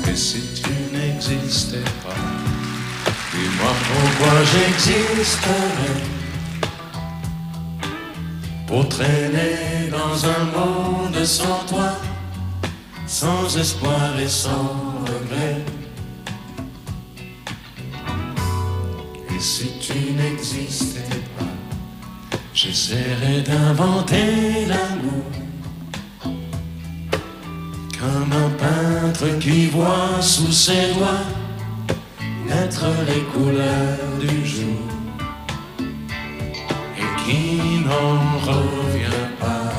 Et si tu n'existais pas, dis-moi pourquoi j'existerais. Pour traîner dans un monde sans toi, sans espoir et sans regret. Et si tu n'existais pas, j'essaierais d'inventer l'amour, comme un peintre qui voit sous ses doigts naître les couleurs du jour et qui n'en revient pas.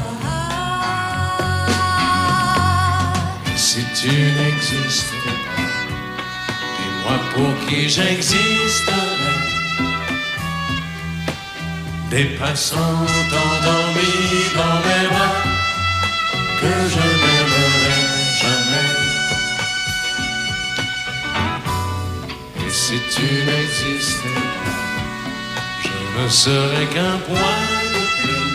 Et si tu n'existais pas, dis-moi pour qui j'existerais. Des passants endormis dans mes bras que je n'aimerais jamais. Et si tu n'existais pas, je ne serais qu'un point de plus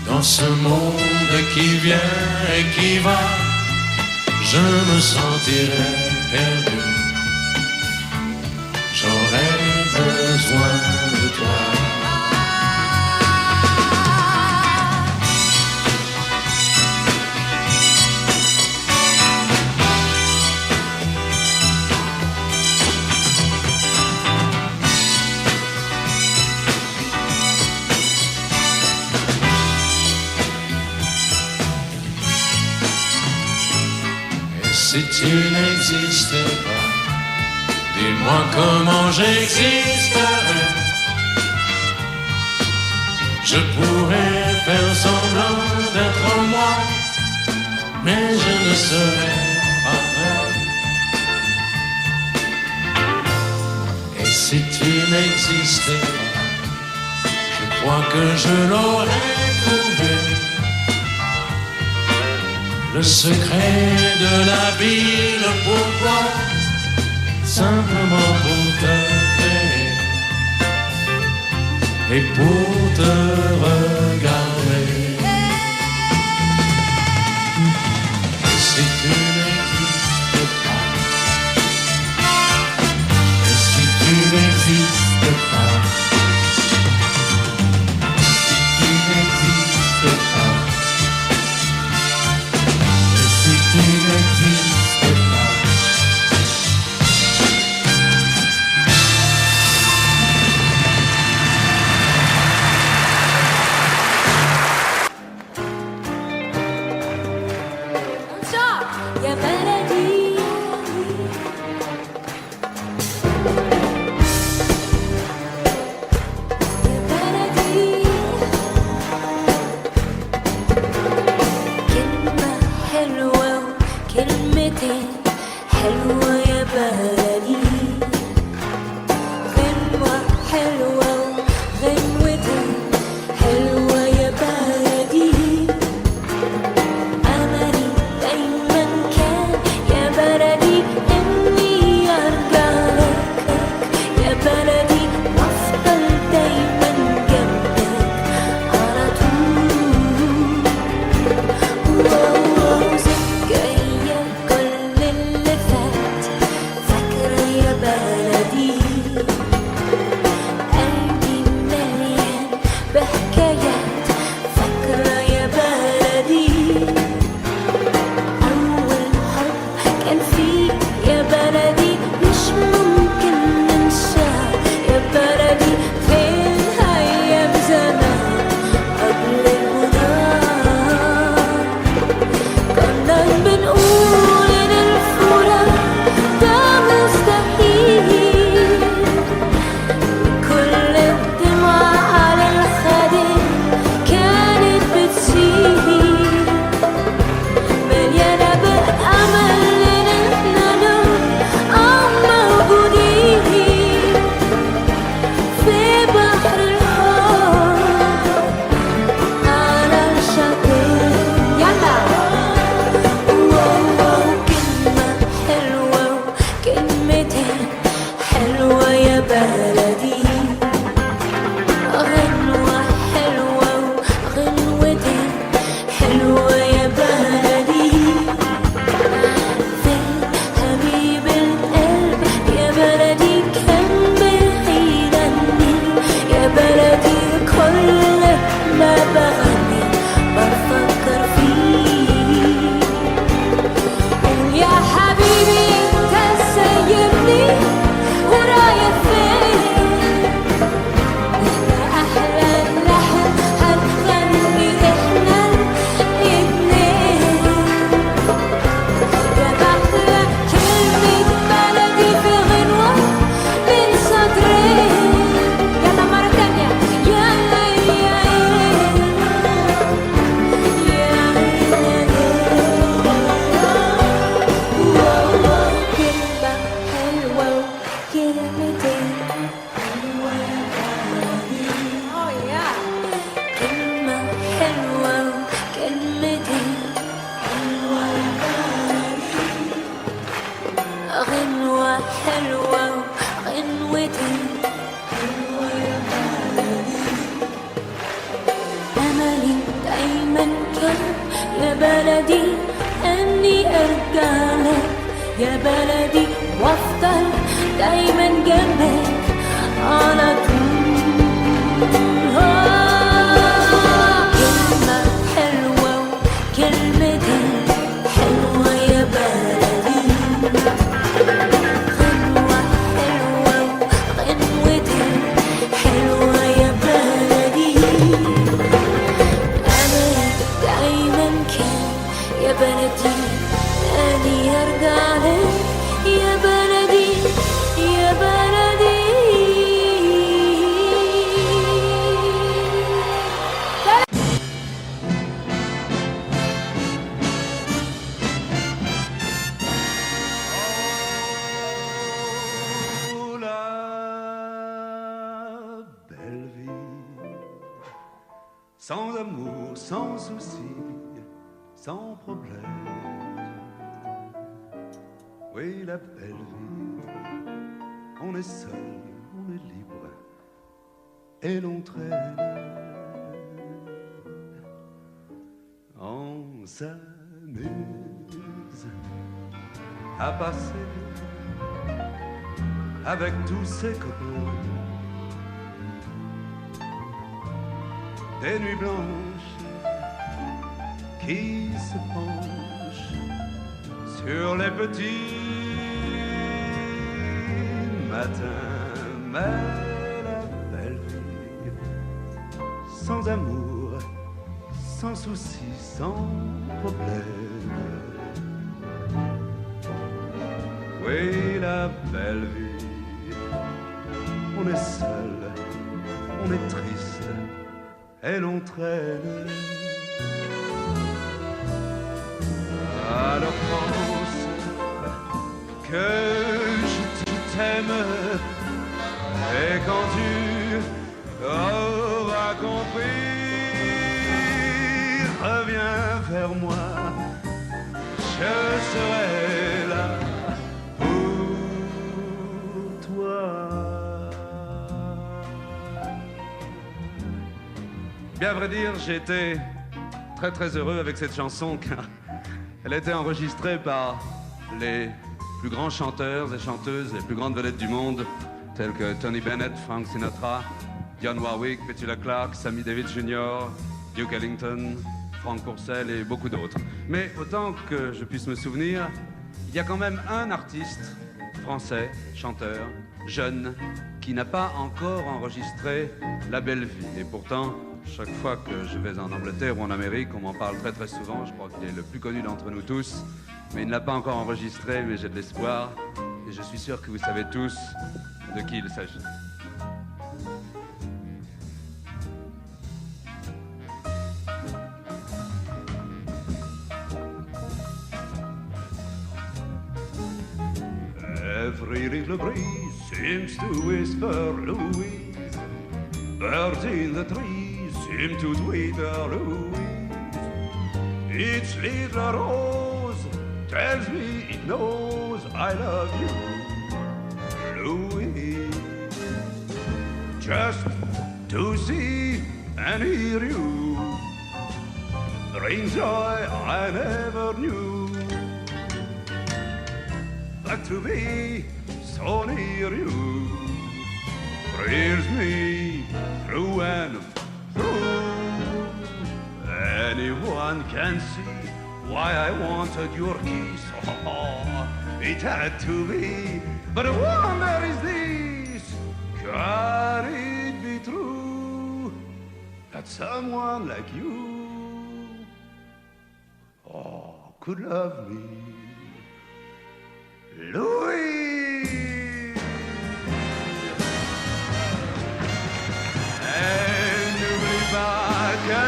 dans ce monde qui vient et qui va. Je me sentirais perdu. J'aurais besoin de toi. Et si tu n'existais pas, dis-moi comment j'existerais. Je pourrais faire semblant d'être moi, mais je ne serais pas vrai. Et si tu n'existais pas, je crois que je l'aurais trouvé. Le secret de la vie, le pourquoi, simplement pour te créer et pour te regarder. Et si tu n'existes pas, et si tu n'existes pas, si tu n'existes pas, et si tu n'existes pas. يا بلدي اني ارجع لك يا بلدي وافضل دايما جنبك على طول. كلمة حلوة وكلمتين حلوة يا بلدي، غنوة حلوة وغنوتين حلوة يا بلدي. أملي دايما كان يا بلدي أني أرجع لك يا بلدي يا بلدي. Oh, la belle vie, sans amour, sans souci, sans problème. Oui, la belle vie, on est seul, on est libre, et l'on traîne. On s'amuse à passer avec tous ses copains des nuits blanches qui se penchent sur les petits matins. Mais la belle vie, sans amour, sans souci, sans problème. Oui, la belle vie, on est seul, on est triste, et l'on traîne. Alors pense que je t'aime, et quand tu auras compris, reviens vers moi, je serai là pour toi. Bien à vrai dire, j'ai été très heureux avec cette chanson car elle a été enregistrée par les plus grands chanteurs et chanteuses, les plus grandes vedettes du monde, tels que Tony Bennett, Frank Sinatra, Dionne Warwick, Petula Clark, Sammy Davis Jr., Duke Ellington, Franck Courcelles et beaucoup d'autres. Mais autant que je puisse me souvenir, il y a quand même un artiste français, chanteur, jeune, qui n'a pas encore enregistré La Belle Vie. Et pourtant, chaque fois que je vais en Angleterre ou en Amérique, on m'en parle très souvent. Je crois qu'il est le plus connu d'entre nous tous. Mais il ne l'a pas encore enregistré, mais j'ai de l'espoir. Et je suis sûr que vous savez tous de qui il s'agit. Every little breeze seems to whisper Louise. Birds in the trees seem to twitter Louise. Each little rose tells me it knows I love you, Louise. Just to see and hear you brings joy I never knew. But to be so near you thrills me through and through. Anyone can see why I wanted your kiss. Oh, it had to be, but I wonder is this, can it be true that someone like you, oh, could love me? Louis. Et n'oublie pas que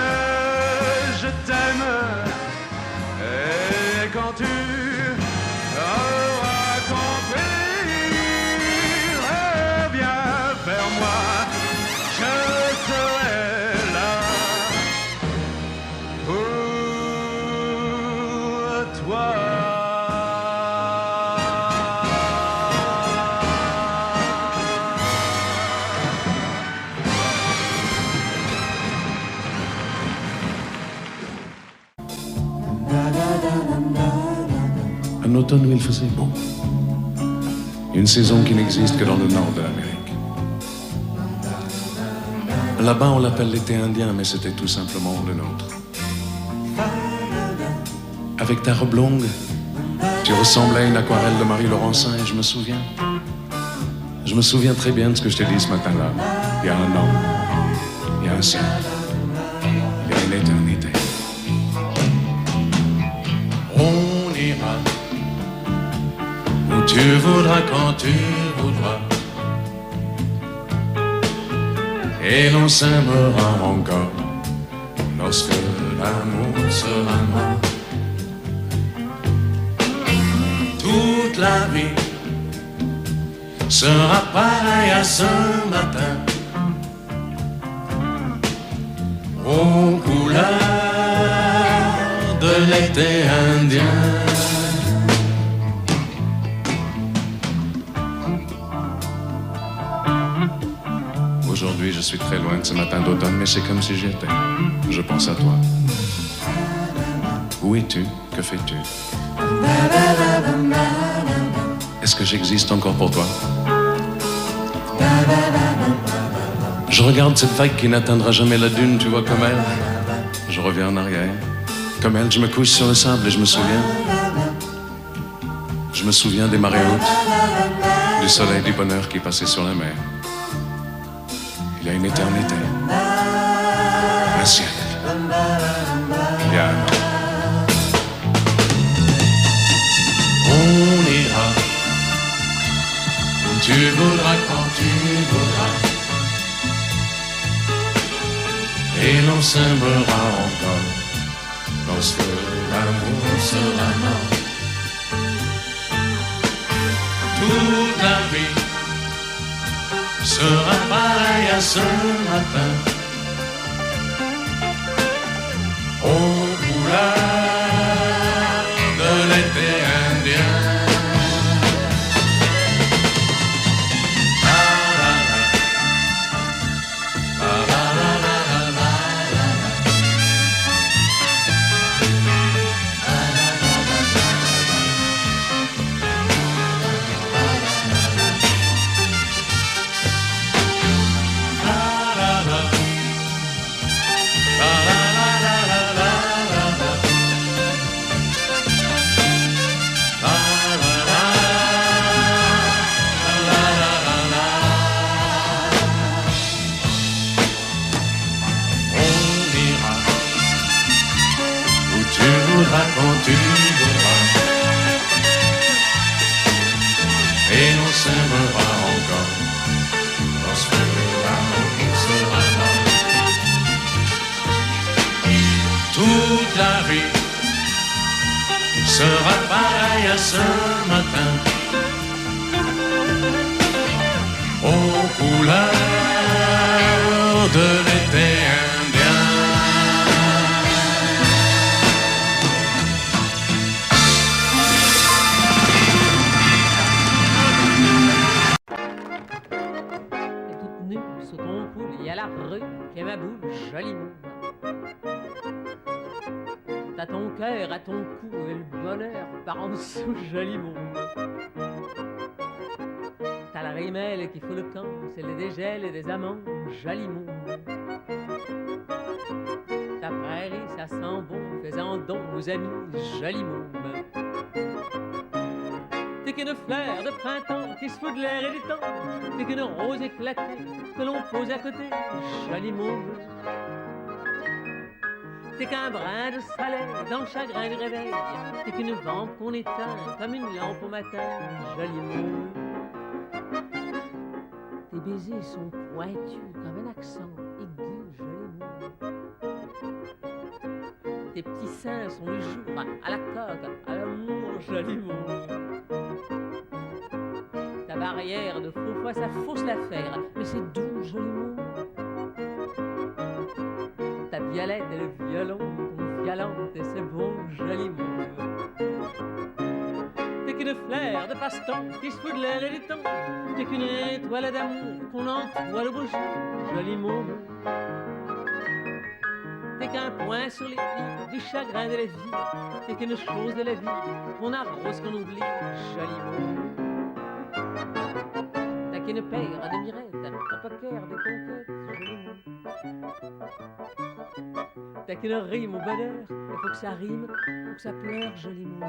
je t'aime. Et quand tu auras compris, reviens vers moi, je serai là pour toi. Un automne où il faisait beau. Une saison qui n'existe que dans le nord de l'Amérique. Là-bas, on l'appelle l'été indien, mais c'était tout simplement le nôtre. Avec ta robe longue, tu ressemblais à une aquarelle de Marie Laurencin et je me souviens très bien de ce que je t'ai dit ce matin-là. Il y a un an, il y a un siècle, il y a une éternité. On ira où tu voudras quand tu voudras. Et l'on s'aimera encore lorsque l'amour sera mort. Toute la vie sera pareille à ce matin, aux couleurs de l'été indien. Aujourd'hui, je suis très loin de ce matin d'automne, mais c'est comme si j'y étais. Je pense à toi. Où es-tu? Que fais-tu? Est-ce que j'existe encore pour toi? Je regarde cette vague qui n'atteindra jamais la dune, tu vois, comme elle. Je reviens en arrière. Comme elle, je me couche sur le sable et je me souviens. Je me souviens des marées hautes, du soleil, du bonheur qui passait sur la mer. Il y a une éternité, un siècle, il y a un an. On ira où tu voudras quand tu voudras. Et l'on s'aimera encore lorsque l'amour sera mort. Toute la vie sera pareil à ce matin, aux couleurs de l'été indien. Quand tu voudras, et l'on s'aimera encore lorsque l'amour sera mort. Toute la vie sera pareille à ce matin, aux couleurs de l'été indien. Et ma boule, jolie moule. T'as ton cœur à ton cou et le bonheur par en dessous, joli moule. T'as la rimelle qui fout le camp, c'est les dégels et des amants, joli moule. Ta prairie, ça sent bon, fais-en don aux amis, joli moule. T'es qu'une fleur de printemps qui se fout de l'air et du temps. T'es qu'une rose éclatée que l'on pose à côté, joli moule. T'es qu'un brin de soleil dans le chagrin du réveil. T'es qu'une lampe qu'on éteint comme une lampe au matin, joli moule. Tes baisers sont pointus comme un accent aigu, joli moule. Tes petits seins sont le jour à la coque, à l'amour, joli moule. Ta barrière de faux poids, ça fausse l'affaire, mais c'est doux, joli moule. Ta violette et le violon, ton violente et c'est bon, joli moule. T'es qu'une fleur de passe-temps qui se fout de l'air et du temps. T'es qu'une étoile d'amour qu'on entoile au beau jour, joli moule. T'es qu'un point sur les i du chagrin de la vie. T'es qu'une chose de la vie qu'on arrose, qu'on oublie, joli mot. T'as qu'une paire de mirettes, un poker de conquêtes, joli mot. T'as qu'une rime au bonheur, il faut que ça rime, faut que ça pleure, joli mot.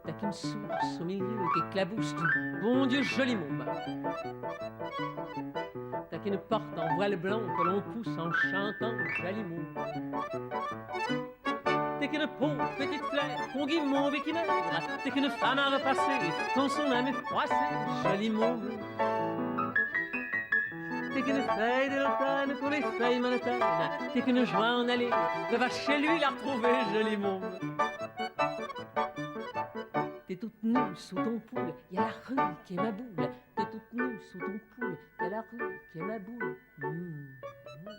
T'as qu'une source au milieu qui éclabousse du bon Dieu, joli mot. T'as qu'une porte en voile blanc que l'on pousse en chantant, joli mot. T'es qu'une pauvre petite fleur qu'on guimauve et qui meurt. T'es qu'une femme à repasser quand son âme est froissée, joli mot. T'es qu'une feuille de l'automne pour les feuilles monotones. T'es qu'une joie en aller, va chez lui la retrouver, joli mot. T'es toute nue sous ton poule, y a la rue qui est ma boule. T'es toute nue sous ton poule, y a la rue qui est ma boule. Joli mot.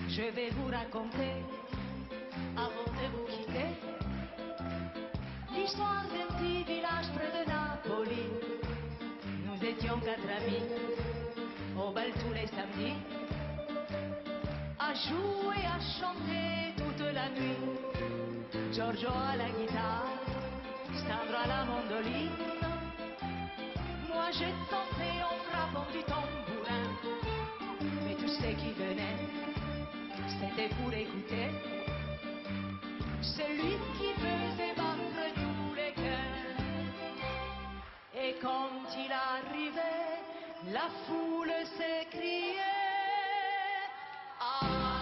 Je vais vous raconter, avant de vous quitter, l'histoire d'un petit village près de Napoli. Nous étions 4 amis, au bal tous les samedis, à jouer, à chanter toute la nuit. Giorgio à la guitare, Sandro à la mandoline. Moi j'ai dansé en frappant du tambourin, mais tous ceux qui venaient, c'était pour écouter celui qui faisait battre tous les cœurs. Et quand il arrivait, la foule s'écriait Arriva,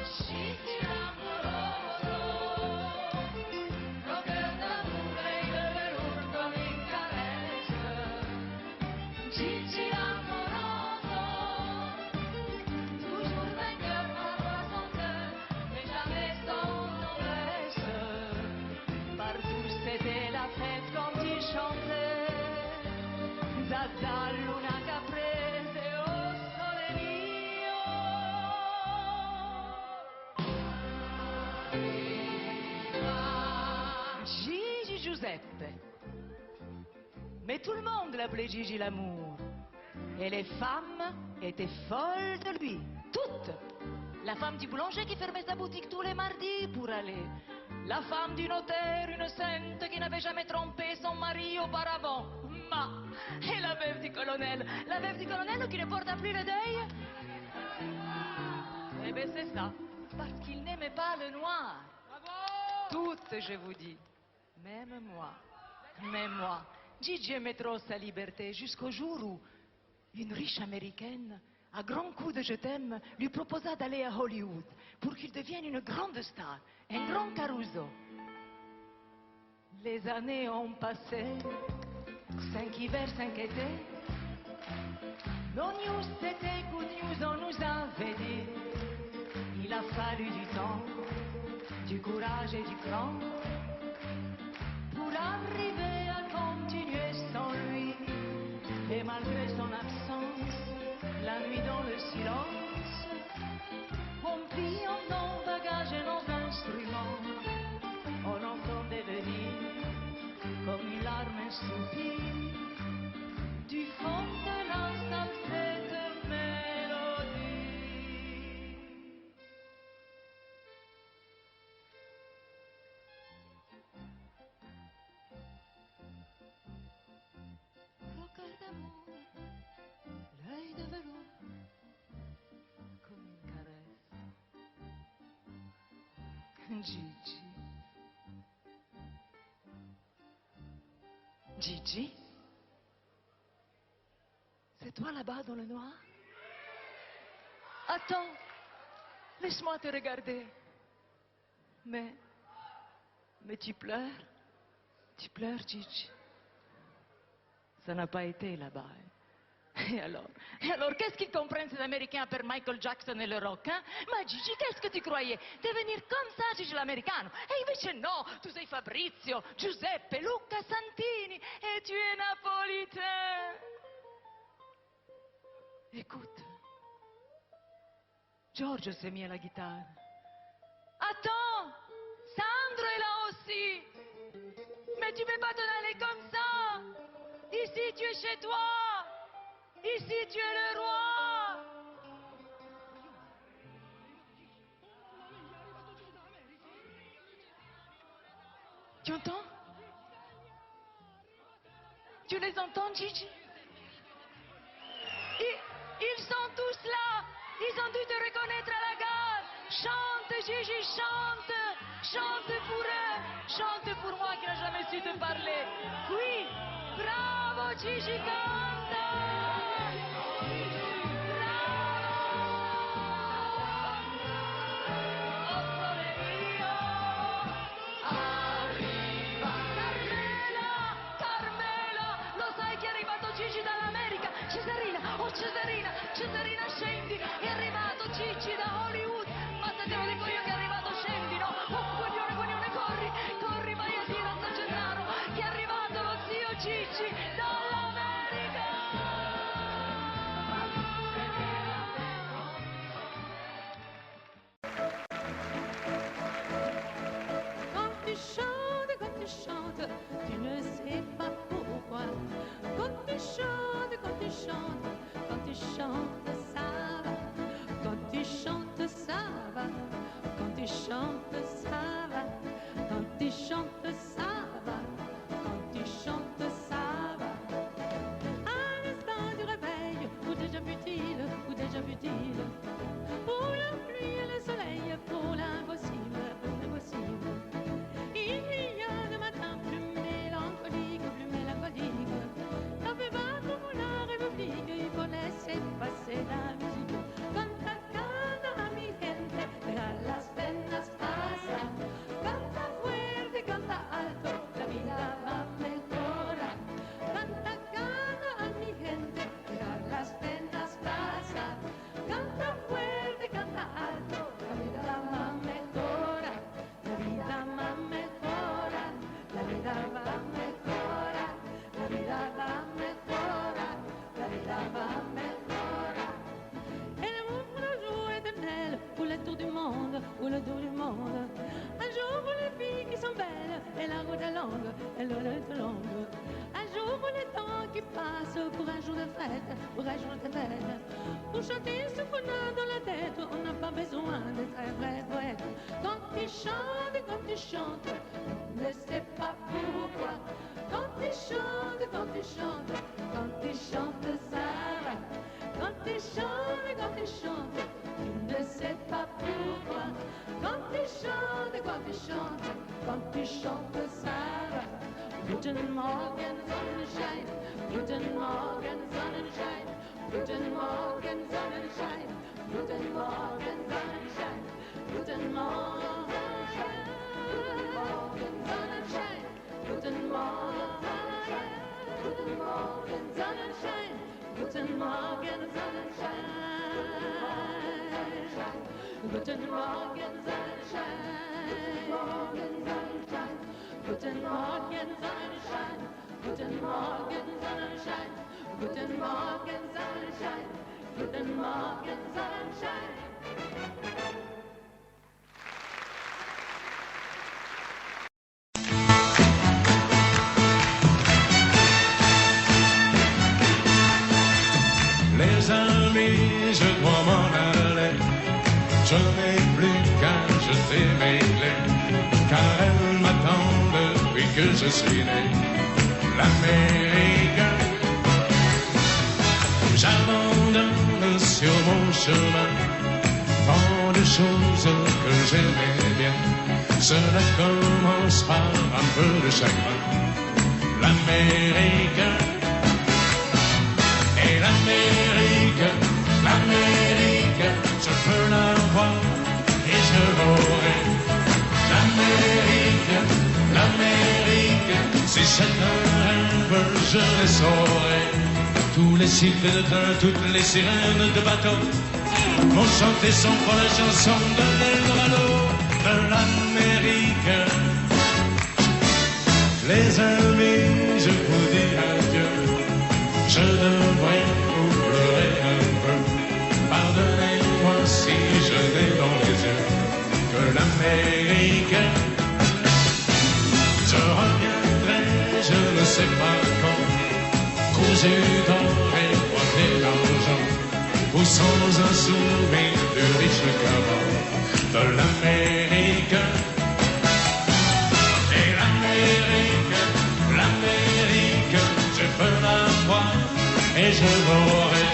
Gigi l'amoroso, le cœur d'amour et de velours comme une caresse. Gigi l'amoroso, toujours vainqueur parfois sans cœur, mais jamais sans noblesse. Partout c'était la fête quand il chantait Dada Luna Caprese o Sole mio. Gigi Giuseppe. Mais tout le monde l'appelait Gigi l'amour. Et les femmes étaient folles de lui. Toutes. La femme du boulanger qui fermait sa boutique tous les mardis pour aller. La femme du notaire, une sainte qui n'avait jamais trompé son mari auparavant. Et la veuve du colonel. La veuve du colonel qui ne porta plus le deuil. Eh bien c'est ça. Parce qu'il n'aimait pas le noir. Toutes, je vous dis. Même moi. Même moi. Gigi aimait trop sa liberté jusqu'au jour où une riche américaine, à grands coups de je t'aime, lui proposa d'aller à Hollywood pour qu'il devienne une grande star, un grand Caruso. Les années ont passé, 5 hivers, 5 étés. Nos news c'était good news, on nous avait dit. Il a fallu du temps, du courage et du cran pour arriver à continuer sans lui. Et malgré son absence, la nuit dans le silence, on plie en nos bagages et nos instruments. On entendait venir comme une larme, un soupir du fond de la salle, cette mélodie. Le cœur d'amour, l'œil de velours, comme une caresse. Gigi. Gigi? C'est toi là-bas dans le noir? Attends, laisse-moi te regarder. Mais tu pleures? Tu pleures, Gigi? Ça n'a pas été là-bas. Hein? Et alors, qu'est-ce qu'ils comprennent ces Américains per Michael Jackson et le rock, hein? Ma Gigi, qu'est-ce que tu croyais? Devenir comme ça, Gigi l'americano? E invece no, tu sei Fabrizio, Giuseppe, Luca Santini et tu es napolitain. Écoute, Giorgio s'est mis à la guitare. Attends, Sandro est là aussi. Mais tu peux pas t'en aller comme ça. Ici, tu es chez toi. Ici, tu es le roi. Tu entends? Tu les entends, Gigi? Ils sont tous là. Ils ont dû te reconnaître à la gare. Chante, Gigi, chante. Chante pour eux. Chante pour moi qui n'ai jamais su te parler. Oui, bravo, Gigi, canta. Cesarina, scendi, è arrivato Cicci da Hollywood, ma se te lo dico io che è arrivato scendi, no? Oh, coglione, corri, vai a dire a San Gennaro che è arrivato lo zio Cicci dall'America! Quand tu chantes, tu ne sais pas pourquoi. Quand tu chantes, quand tu chantes, ça va. Quand tu chantes, ça va. Quand tu chantes, ça va. Quand tu chantes, ça va. Quand tu chantes, ça va. À l'instant du réveil, ou déjà fut-il, pour la pluie et le soleil, pour l'impossible. Il y a de matin plus mélancolique. T'avais pas pour la République, il faut laisser passer la musique. Canta, canta, mi gente, a las penas pasa. Canta fuerte, canta alto, la vida va mejora. Canta, canta, mi gente, a las penas pasa. Canta fuerte, canta alto, la vida va mejora. La vida va mejora, la vida va mejora. La vida va mejora, la vida va mejora. Et l'amour pour le jour éternel, ou le tour du monde, ou le tour du monde. Un jour pour les filles qui sont belles, et la route est longue, et le route est longue. Un jour pour les temps qui passent, pour un jour de fête, pour un jour de fête. Pour chanter ce qu'on a dans la tête, on n'a pas besoin d'être un vrai poète. Quand tu chantes, ne sais pas pourquoi. Quand tu chantes, ça va. Quand tu chantes, tu ne sais pas pourquoi. Quand tu chantes, ça va. Guten Morgen, Sonnenschein. Guten Morgen, Sonnenschein. Guten Morgen, Sonnenschein. Guten Morgen, Sonnenschein. Guten Morgen, Sonnenschein. Guten Morgen, Sonnenschein. Guten Morgen, Sonnenschein. Guten Morgen, Sonnenschein. Guten Morgen, Sonnenschein. Guten Morgen, Sonnenschein. Guten Morgen, Sonnenschein. Guten Morgen, Sonnenschein. Les amis, je dois m'en aller. Je n'ai plus qu'à jeter mes clés, car elles m'attendent depuis que je suis né. L'Amérique, j'abandonne sur mon chemin tant de choses que j'aimais bien. Cela commence par un peu de chagrin. L'Amérique, et l'Amérique, je peux la voir et je l'aurai. L'Amérique, si c'est un rêve, je le saurai. Tous les sifflets de train, toutes les sirènes de bateau vont chanter son fois la chanson de l'Eldorado de l'Amérique. Les amis, je vous dis adieu. Je devrais vous pleurer un peu. Pardonnez-moi si je n'ai dans les yeux que l'Amérique. Je reviendrai, je ne sais pas quand, cousu d'or et coiffé d'argent, ou sans un souvenir du riche caveau de l'Amérique. Et l'Amérique, l'Amérique, je peux la voir et je l'aurai.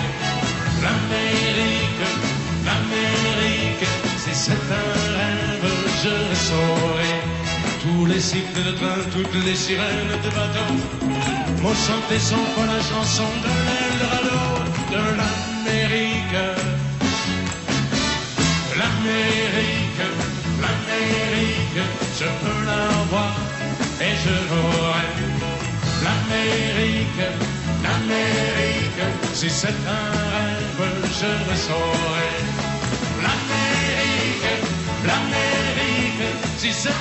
L'Amérique, l'Amérique, si c'est un rêve, je le saurai. Tous les sifflets de train, toutes les sirènes de bateau m'ont chanté son fois la chanson de l'Eldorado de l'Amérique. L'Amérique, l'Amérique, je peux la voir et je l'aurai. L'Amérique, l'Amérique, si c'est un rêve, je le saurai. L'Amérique, l'Amérique, si c'est un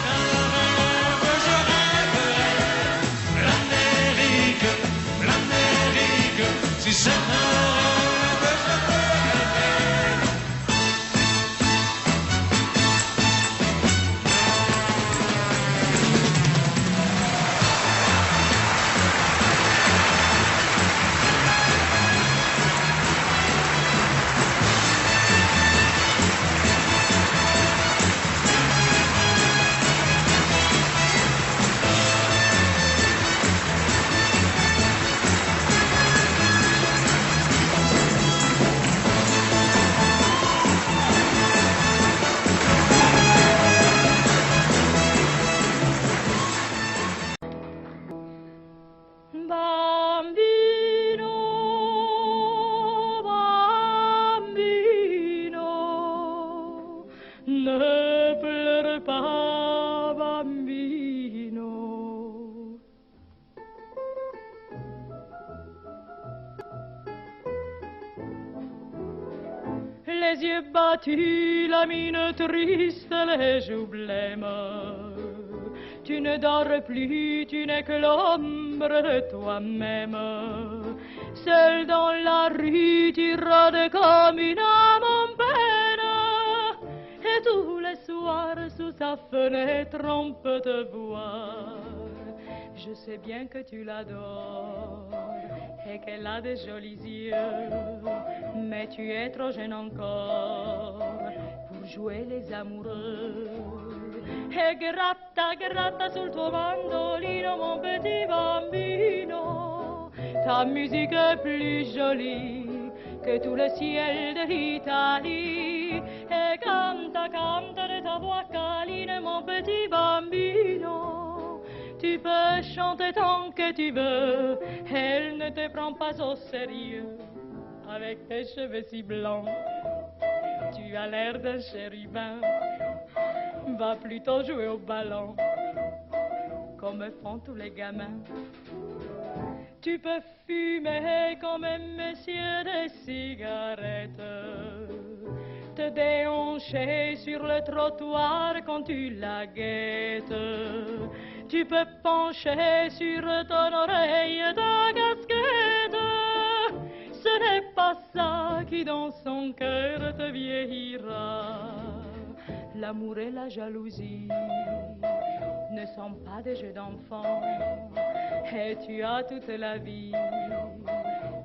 rêve, je rêverai. L'Amérique, l'Amérique, si c'est un rêve, je rêverai. Bambino, bambino, ne pleure pas, bambino. Les yeux battus, la mine triste, les joues blêmes. Tu ne dors plus, tu n'es que l'ombre de toi-même. Seul dans la rue, tu rôdes comme une âme en peine. Et tous les soirs, sous sa fenêtre, on peut te voir. Je sais bien que tu l'adores et qu'elle a de jolis yeux, mais tu es trop jeune encore pour jouer les amoureux. E gratta, gratta sul tuo mandolino, mon petit bambino. Ta musique est plus jolie que tout le ciel de l'Italie. E canta, canta de ta voix câline, mon petit bambino. Tu peux chanter tant que tu veux, elle ne te prend pas au sérieux. Avec tes cheveux si blancs, tu as l'air d'un chérubin. Va plutôt jouer au ballon, comme font tous les gamins. Tu peux fumer comme un monsieur des cigarettes, te déhancher sur le trottoir quand tu la guettes. Tu peux pencher sur ton oreille ta casquette. Ce n'est pas ça qui dans son cœur te vieillira. L'amour et la jalousie ne sont pas des jeux d'enfants, et tu as toute la vie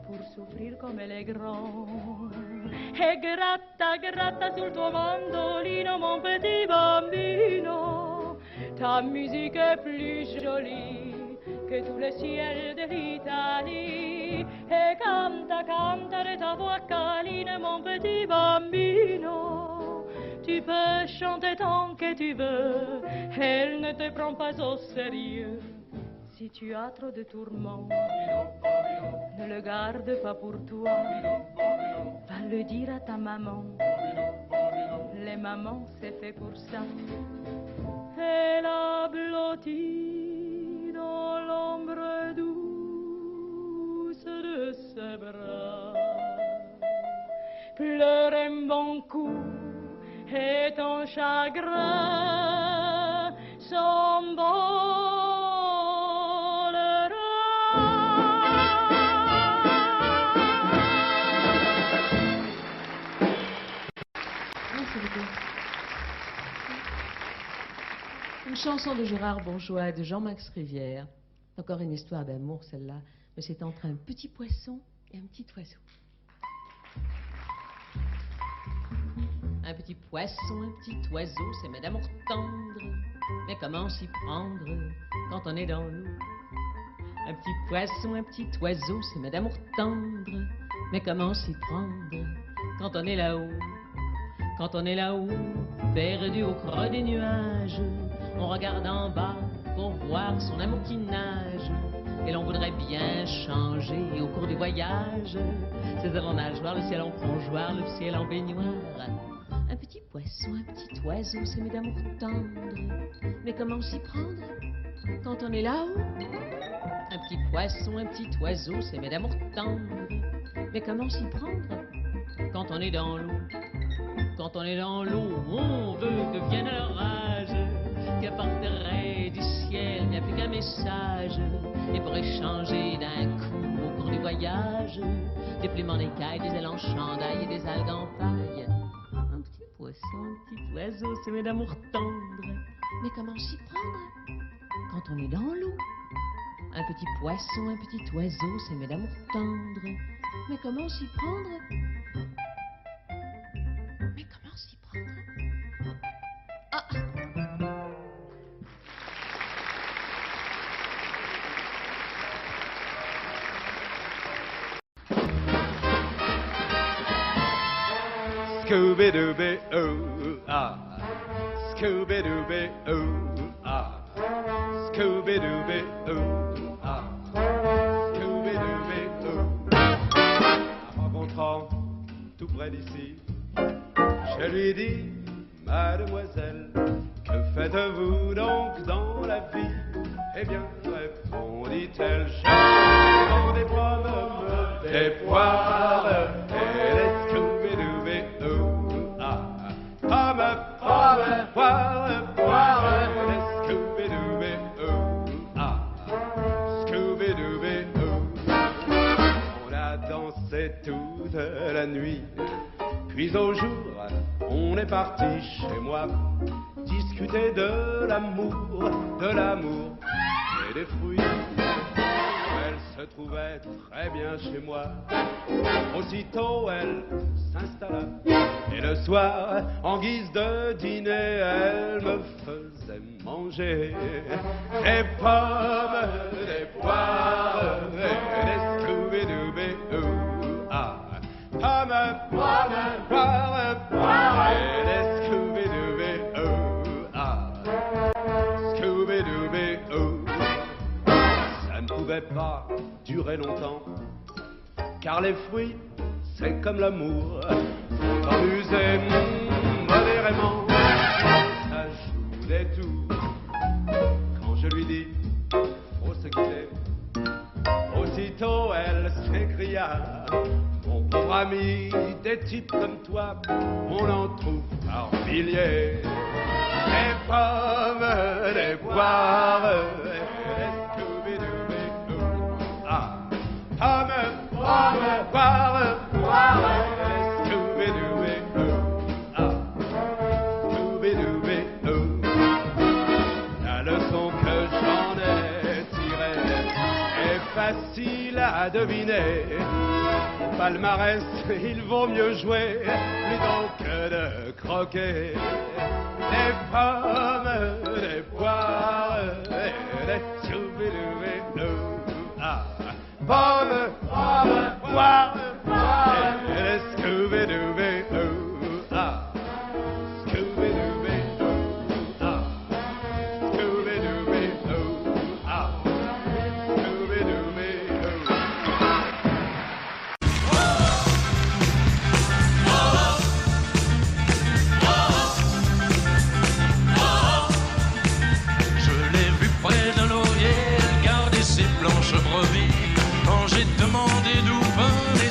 pour souffrir comme les grands. E gratta, gratta sul tuo mandolino, mon petit bambino. Ta musique est plus jolie que tout le ciel de l'Italie. E canta, canta de ta voix câline, mon petit bambino. Tu peux chanter tant que tu veux, elle ne te prend pas au sérieux. Si tu as trop de tourments, ne le garde pas pour toi. Va le dire à ta maman. Les mamans, c'est fait pour ça. Elle a blotti dans l'ombre douce de ses bras. pleure un bon coup et ton chagrin Une chanson de Gérard Bourgeois et de Jean-Max Rivière. Encore une histoire d'amour, celle-là, mais c'est entre un petit poisson et un petit oiseau. Un petit poisson, un petit oiseau, c'est mais d'amour tendre. Mais comment s'y prendre quand on est dans l'eau? Un petit poisson, un petit oiseau, c'est mais d'amour tendre. Mais comment s'y prendre quand on est là-haut? Quand on est là-haut, perdu au creux des nuages, on regarde en bas pour voir son amour qui nage. Et l'on voudrait bien changer au cours du voyage. Ses ailes en nageoire, le ciel en plongeoir, le ciel en baignoire. Un petit poisson, un petit oiseau, c'est mes d'amour tendre. Mais comment s'y prendre quand on est là-haut? Un petit poisson, un petit oiseau, c'est mes d'amour tendre. Mais comment s'y prendre quand on est dans l'eau? Quand on est dans l'eau, on veut que vienne l'orage, qui apporterait du ciel bien plus qu'un message, et pour échanger d'un coup au cours du voyage, des plumes en écailles, des ailes en chandail et des algues en paille. Un petit poisson, un petit oiseau, c'est mes d'amour tendre. Mais comment s'y prendre quand on est dans l'eau? Un petit poisson, un petit oiseau, c'est mes d'amour tendre. Mais comment s'y prendre? Mais comment s'y prendre? Ah! Scooby-Dooby-Ooh-ah, Scooby-Dooby-Ooh-ah, Scooby-Dooby-Ooh-ah, Scooby-Dooby-Ooh. En rencontrant tout près d'ici, je lui dis, mademoiselle, que faites-vous donc dans la vie? Eh bien, répondit-elle, je vends des pommes, des poires et des Scooby-Dooby-Ooh-ah. Pommes, pommes, poires, poires, des Scooby-Dooby-Ooh-ah. Scooby-Dooby-Ooh. On a dansé toute la nuit, puis au jour, on est parti chez moi discuter de l'amour et des fruits. Elle se trouvait très bien chez moi. Aussitôt, elle s'installa. Et le soir, en guise de dîner, elle me faisait manger des pommes, des poires et des Scooby-Dooby-Ooh-ah. Pommes, poires, poires, poires et des Scooby-Dooby-Ooh-ah. Scooby-Dooby-Ooh. Ça ne pouvait pas durer longtemps, car les fruits, c'est comme l'amour, faut en user modérément. Ça joue des tours. Quand je lui dis, faut se quitter, aussitôt elle s'écria, mon pauvre ami, des types comme toi, on en trouve par milliers. Des pommes, des poires, des Scooby-Dooby-Ooh-ah. Pommes, poires, poires, poires, des Scooby-Dooby-Ooh-ah. Scooby-Dooby-Ooh. La leçon que j'en ai tirée est facile à deviner. Palmarès, il vaut mieux jouer plutôt que de croquer. Des pommes, des poires, des Scooby-Dooby-Ooh-ah. Pommes, poires, poires, poires, des Scooby-Dooby-Ooh-ah. Scooby-Dooby-Ooh-ah. Scooby-Dooby-Ooh-ah. Blanche brebis, quand j'ai demandé d'où venaient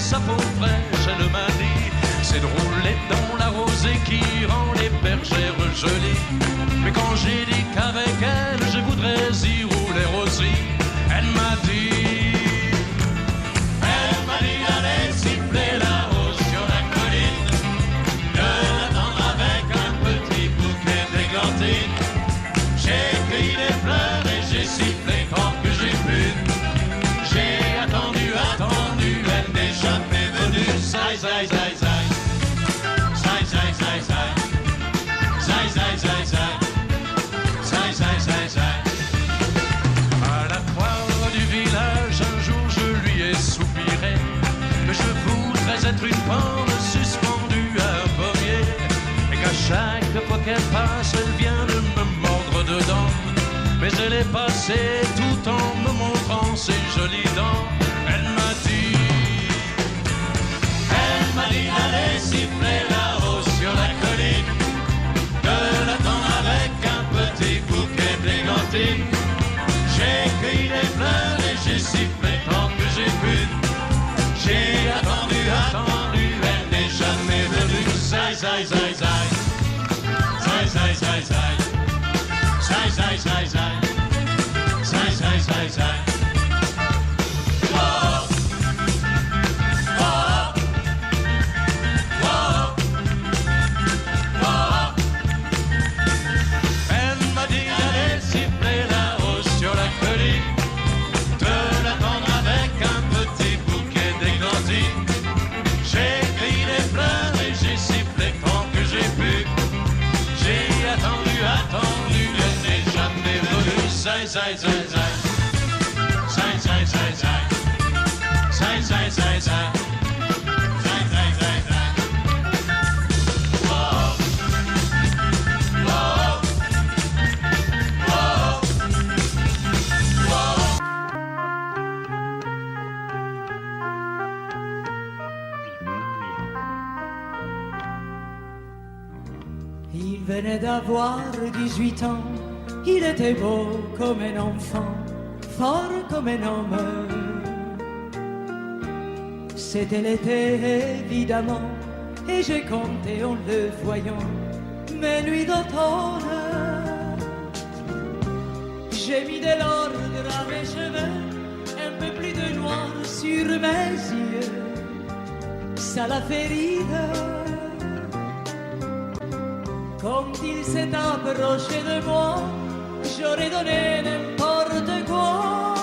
jolie. Mais quand j'ai dit qu'avec elle je voudrais y rouler aussi, elle m'a dit d'aller siffler là-haut sur la colline, de l'attendre avec un petit bouquet d'églantines. J'ai cueilli des fleurs et j'ai sifflé tant que j'ai pu. J'ai attendu, elle n'est jamais venue. Zai, zai, zai, zai. Zai, zai, zai, zai. Zai, zai, zai, zai. Zai, zai, zai, zai. À la foire du village, un jour je lui ai soupiré que je voudrais être une pomme suspendue à un pommier, et qu'à chaque fois qu'elle passe, elle vient de me mordre dedans. Mais elle est passée tout en me montrant ses jolies dents. Elle m'a dit d'aller siffler là-haut sur la colline, de l'attendre avec un petit bouquet d'églantines. J'ai cueilli des fleurs et j'ai sifflé tant que j'ai pu. J'ai attendu, elle n'est jamais venue. Zai, zai, zai, zai. Zai, zai, zai, zai. Zai, zai, zai, zai. Zai, zai, zai, zai. Whoa. Whoa. Whoa. Whoa. Elle m'a dit d'aller siffler là-haut sur la colline, de l'attendre avec un petit bouquet d'églantines. J'ai cueilli des fleurs et j'ai sifflé tant que j'ai pu. J'ai attendu, elle n'est jamais venue. Zai, zai, zai, zai. Zai, zai, zai, zai. Zai, zai, zai, zai. Zai, zai, zai, zai. Whoa. Whoa. Whoa. Whoa. Il venait d'avoir 18 ans, il était beau comme un enfant, fort comme un homme. C'était l'été évidemment, et j'ai compté en le voyant mes nuits d'automne. J'ai mis de l'ordre à mes cheveux, un peu plus de noir sur mes yeux, ça l'a fait rire. Quand il s'est approché de moi, j'aurais donné n'importe quoi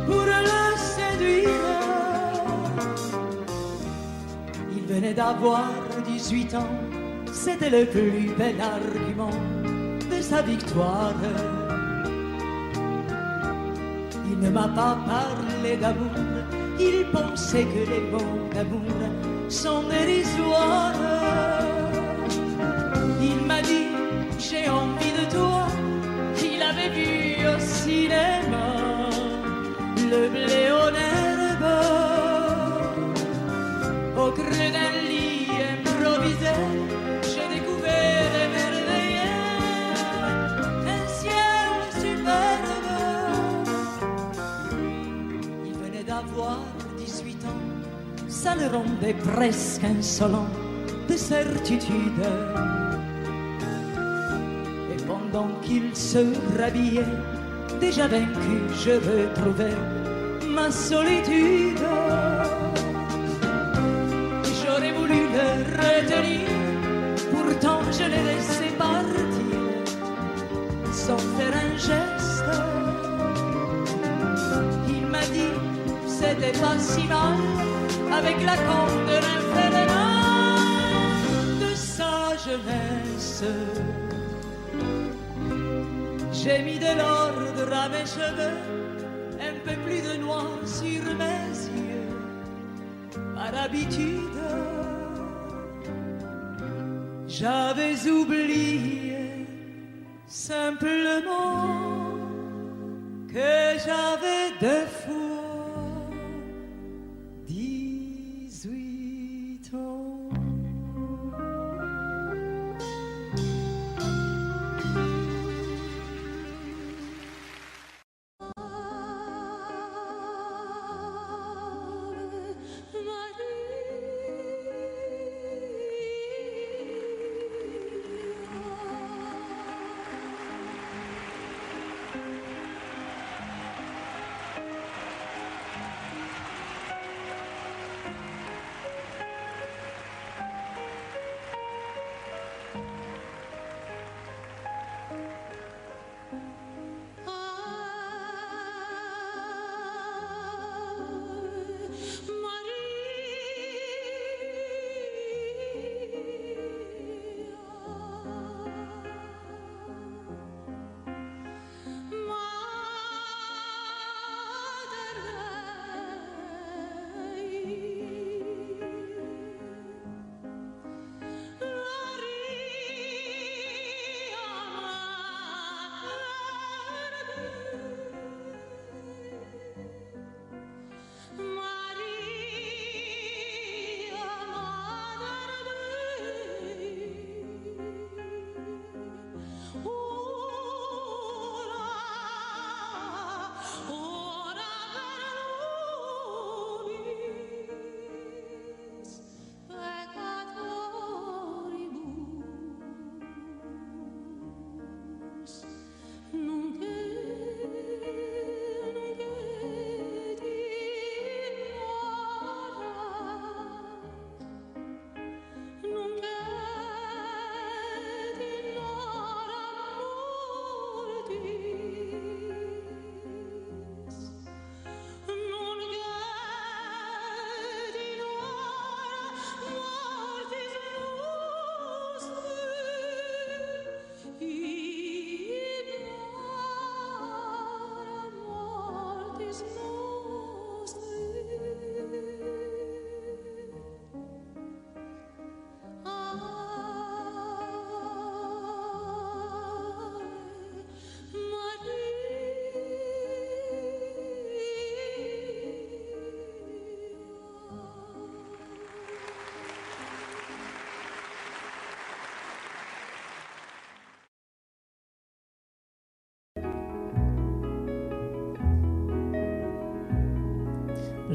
pour le séduire. Il venait d'avoir 18 ans, c'était le plus bel argument de sa victoire. Il ne m'a pas parlé d'amour, il pensait que les mots d'amour sont dérisoires. Il m'a dit, j'ai envie de toi. Il avait vu au cinéma le blé en herbe. Au creux d'un lit improvisé, j'ai découvert émerveillé un ciel superbe. Il venait d'avoir 18 ans, ça le rendait presque insolent de certitude. Pendant qu'il se rhabillait, déjà vaincu, je retrouvais ma solitude. J'aurais voulu le retenir, pourtant je l'ai laissé partir sans faire un geste. Il m'a dit, c'était pas si mal, avec la candeur infernale de sa jeunesse. J'ai mis de l'ordre à mes cheveux, un peu plus de noir sur mes yeux, par habitude. J'avais oublié simplement que j'avais deux fois 18 ans.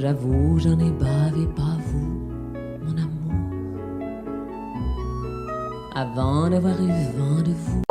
J'avoue, j'en ai bavé, pas vous, mon amour, avant d'avoir eu vent de vous.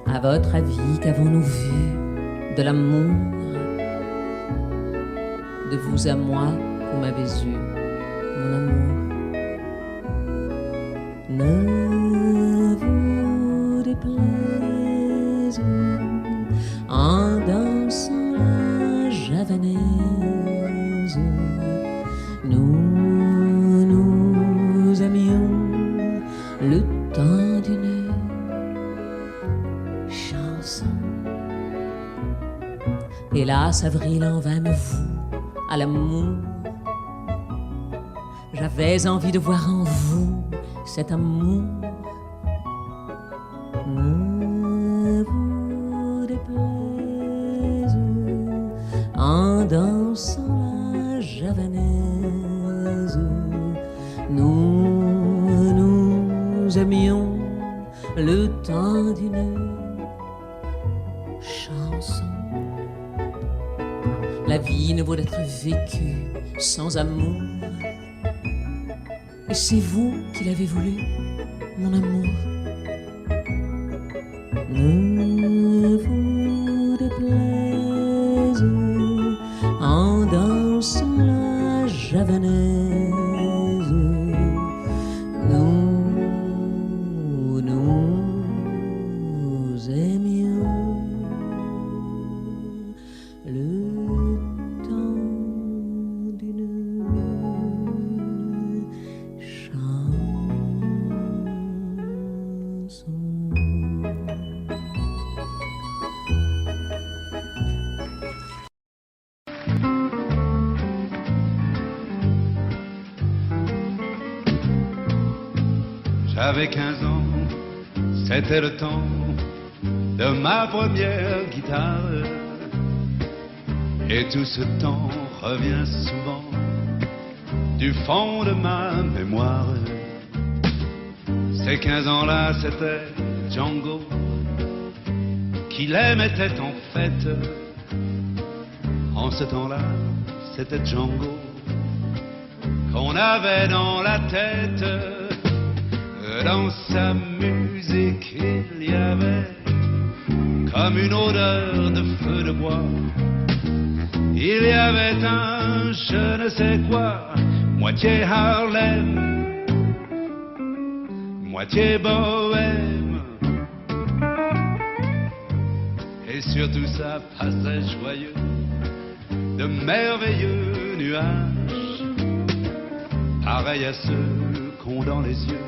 À votre avis, qu'avons-nous vu de l'amour? De vous à moi, vous m'avez eu, mon amour. Ne vous déplaise en dansant la javanaise. Nous nous aimions le temps d'une chanson. Hélas, avril en vain me voue à l'amour. J'avais envie de voir en vous cet amour. Ne vous déplaise en dansant la javanaise. Nous aimions le temps d'une chanson. La vie ne vaut d'être vécue sans amour. Et c'est vous qui l'avez voulu, mon amour. Ne vous déplaise en dansant la javanaise. Nous aimions le temps d'une chanson. J'avais 15 ans, c'était le temps de ma première guitare. Et tout ce temps revient souvent du fond de ma mémoire. Ces 15 ans-là, c'était Django qui les mettait en fête. En ce temps-là, c'était Django qu'on avait dans la tête. Dans sa musique, il y avait comme une odeur de feu de bois. Il y avait un je ne sais quoi, moitié Harlem, moitié bohème. Et surtout ça passait joyeux, de merveilleux nuages, pareils à ceux qu'ont dans les yeux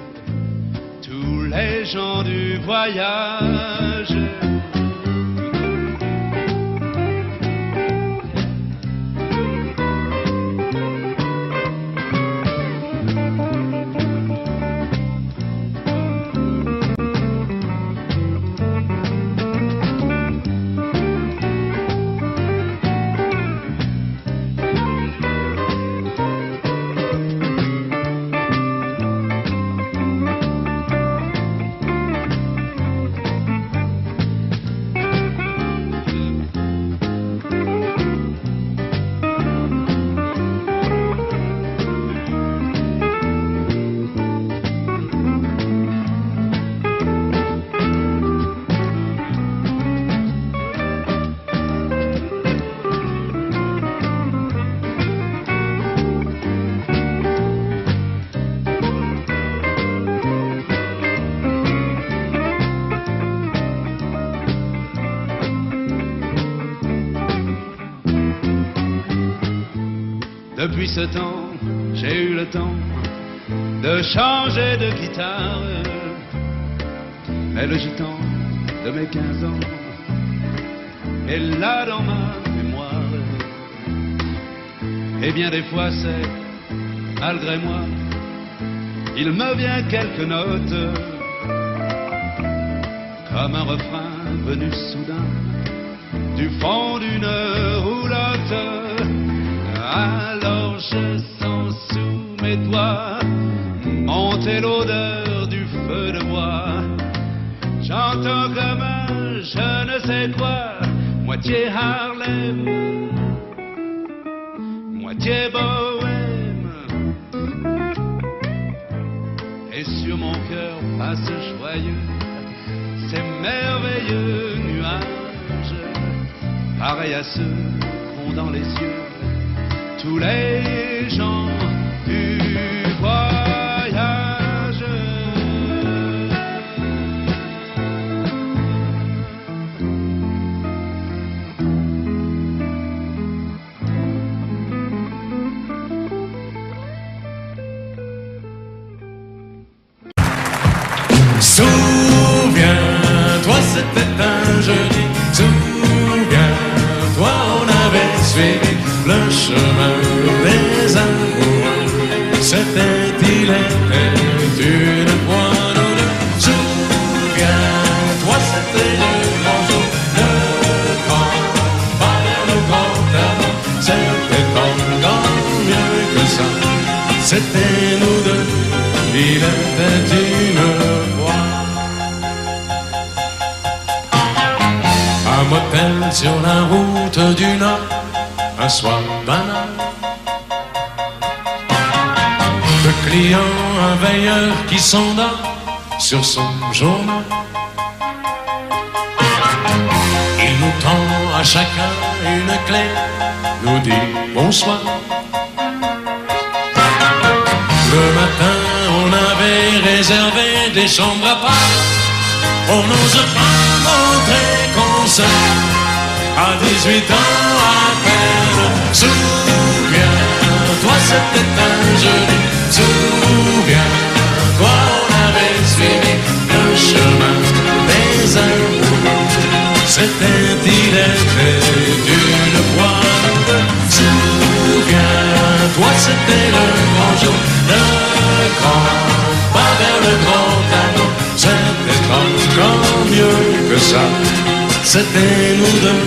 tous les gens du voyage. Depuis ce temps, j'ai eu le temps de changer de guitare. Mais le gitan de mes 15 ans est là dans ma mémoire. Et bien des fois c'est, malgré moi, il me vient quelques notes, comme un refrain venu soudain du fond d'une roulotte. Alors je sens sous mes doigts monter l'odeur du feu de bois. J'entends comme un je ne sais quoi, moitié Harlem, moitié bohème. Et sur mon cœur passe joyeux ces merveilleux nuages, pareils à ceux qu'ont dans les yeux tous les gens du voyage. Souviens-toi, c'était un jeudi. Souviens-toi, on avait suivi le chemin des amoureux. C'était, il était une fois nous deux. Souviens-toi, c'était le grand jour, le grand pas vers le grand amour. C'était encore mieux que ça. C'était nous deux, il était une fois. Un motel sur la route du Nord, un soir banal. Le client, un veilleur qui s'endort sur son journal. Il nous tend à chacun une clé, nous dit bonsoir. Le matin, on avait réservé des chambres à part. On n'ose pas montrer qu'on sait à 18 ans à peine. Souviens-toi, c'était un jeudi. Souviens-toi, on avait suivi le chemin des amoureux. C'était, il était une fois nous deux. Souviens-toi, c'était le grand jour, le grand pas vers le grand amour. C'était encore mieux que ça. C'était nous deux,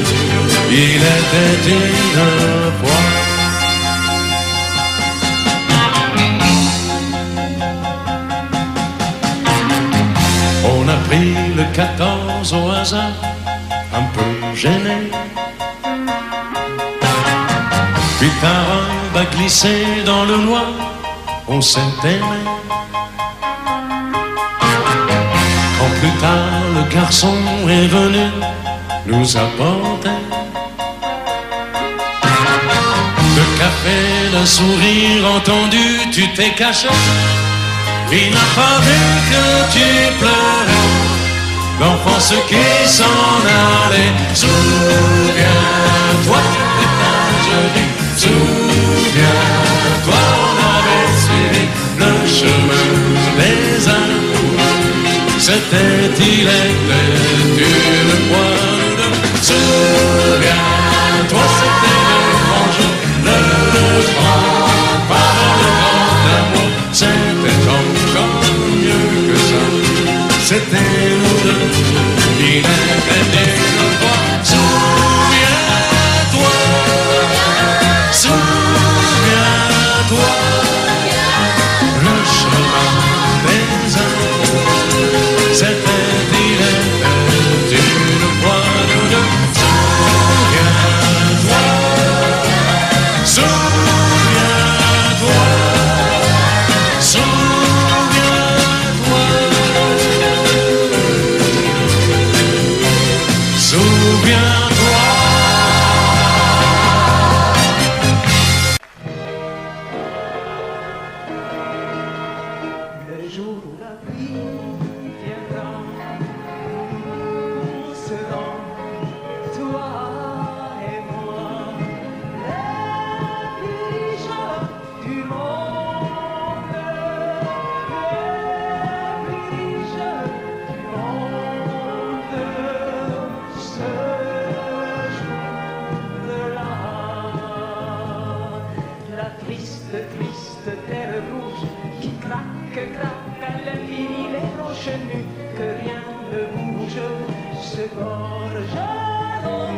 il était une fois. On a pris le 14 au hasard, un peu gêné. Puis ta robe a glissé dans le noir, on s'est aimé. Quand plus tard le garçon est venu nous apporter le café, le sourire entendu, tu t'es caché. Il n'a pas vu que tu pleurais, l'enfance qui s'en allait. Souviens-toi, c'était un jeudi. Souviens-toi, on avait suivi le chemin des amoureux. C'était, il était une fois nous deux. Souviens-toi, c'était le grand jour, le grand pas vers le grand amour. C'était encore mieux que ça. C'était nous deux, il était une fois. Souviens-toi, souviens-toi, le chemin des amours. C'était, il était une fois nous deux. Souviens-toi, souviens-toi, souviens-toi, souviens-toi. Le jour où la pluie viendra, nous serons, toi et moi, les plus riches du monde, les plus riches du monde. Ce jour-là, la triste, triste terre rouge qui craque, craque à l'infini, les roches nues, que rien ne bouge, se gorgeront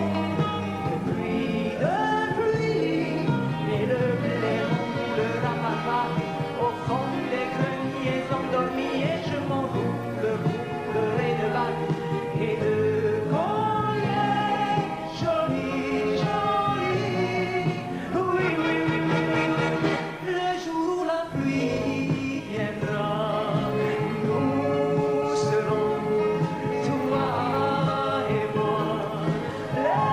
de pluie, et le blé roulera papa au fond des greniers endormis, et je m'en roulerai de bagues et de colliers jolis, jolis. Oui, oui, oui, oui, oui, oui. Le jour où la pluie viendra, nous serons, toi et moi, les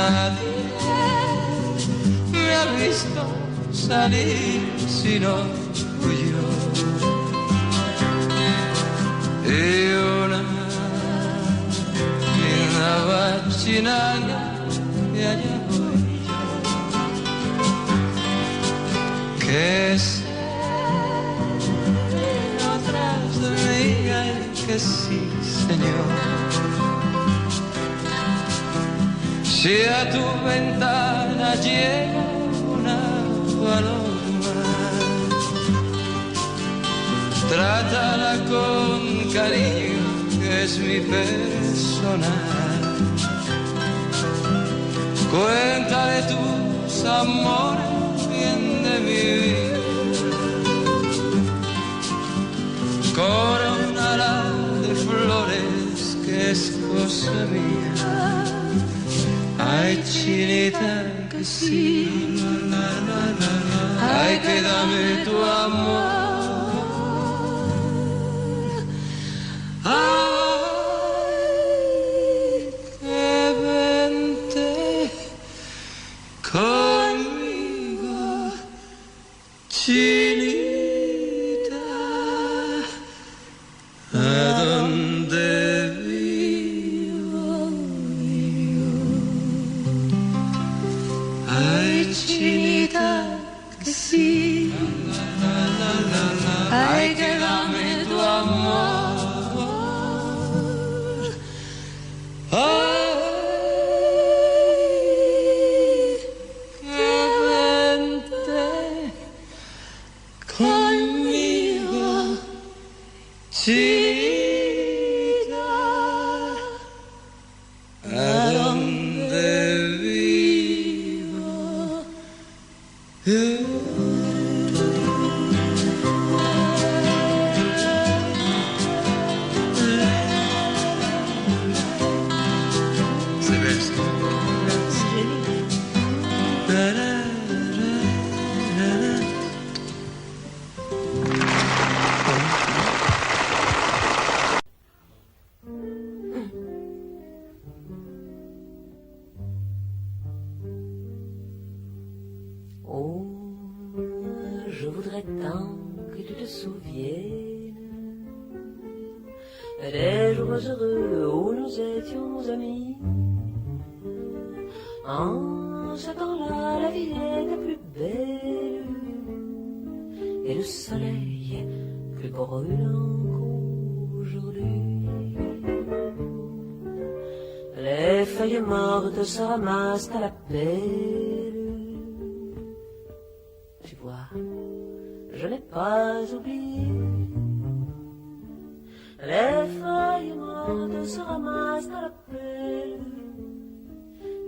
nadie me ha visto salir sino yo. Y una bachinanga y allá voy yo. Que sé atrás de mí hay que sí, señor. Si a tu ventana llega una paloma, trátala con cariño, que es mi personal. Cuéntale tus amores, bien de mi vida. Coronala de flores, que es cosa mía. Ay, chinita, que sí, ay, que dame tu amor. Ay, que vente conmigo, chinita, a donde vivo yo. Ay, chinita, que sí, ay, que dame tu amor. Ay, que vente conmigo, chinita, a donde vivo yo. Oh, je voudrais tant que tu te souviennes des jours heureux où nous étions amis. En ce temps-là, la vie était plus belle et le soleil plus brûlant qu'aujourd'hui. Les feuilles mortes se ramassent à la pelle. Tu vois, je n'ai pas oublié. Les feuilles mortes se ramassent à la pelle.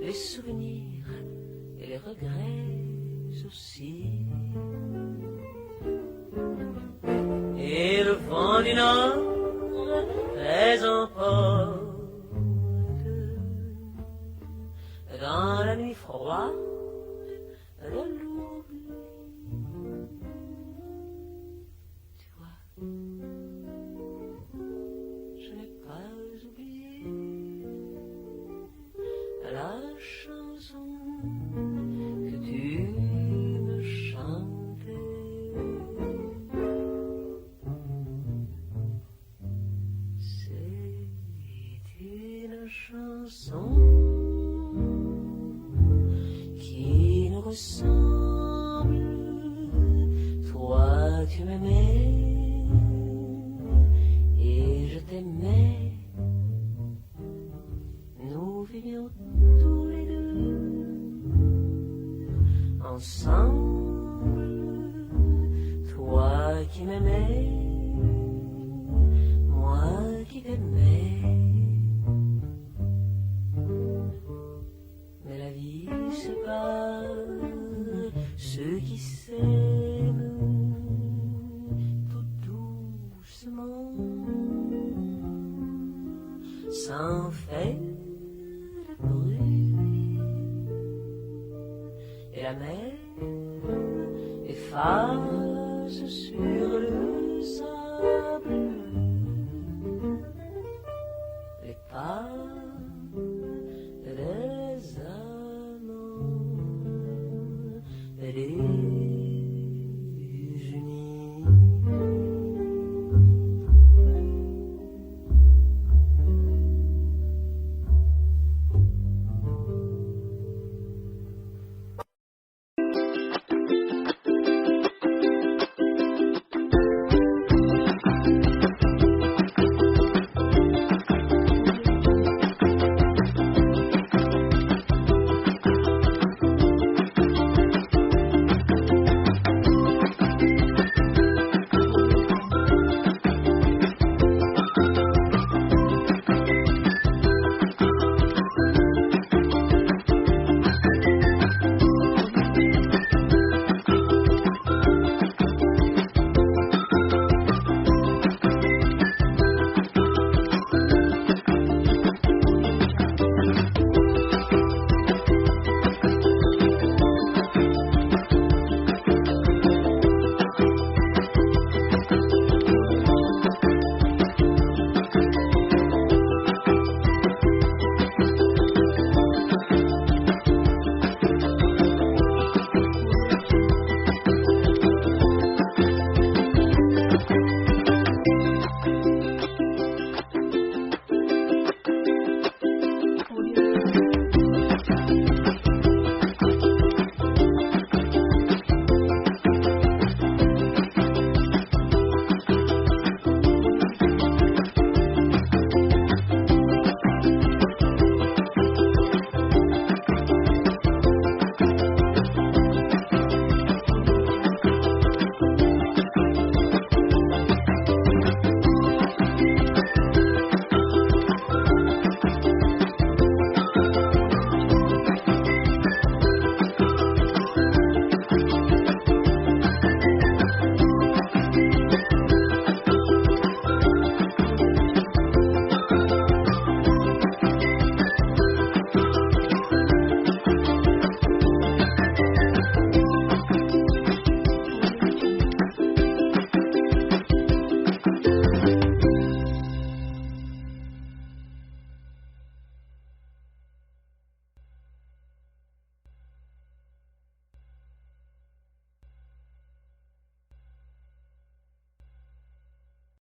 Les souvenirs et les regrets aussi. Et le vent du nord les emporte dans la nuit froide de l'oubli. Tu vois, je n'ai pas oublié la chanson que tu me chantais. C'est une chanson qui nous ressemble. Toi tu m'aimais et je t'aimais. Nous vivions tous les deux ensemble. Toi qui m'aimais, moi qui t'aimais. Mais la vie sépare ceux qui s'aiment tout doucement, sans faire de bruit. Et la mer efface sur le sable les pas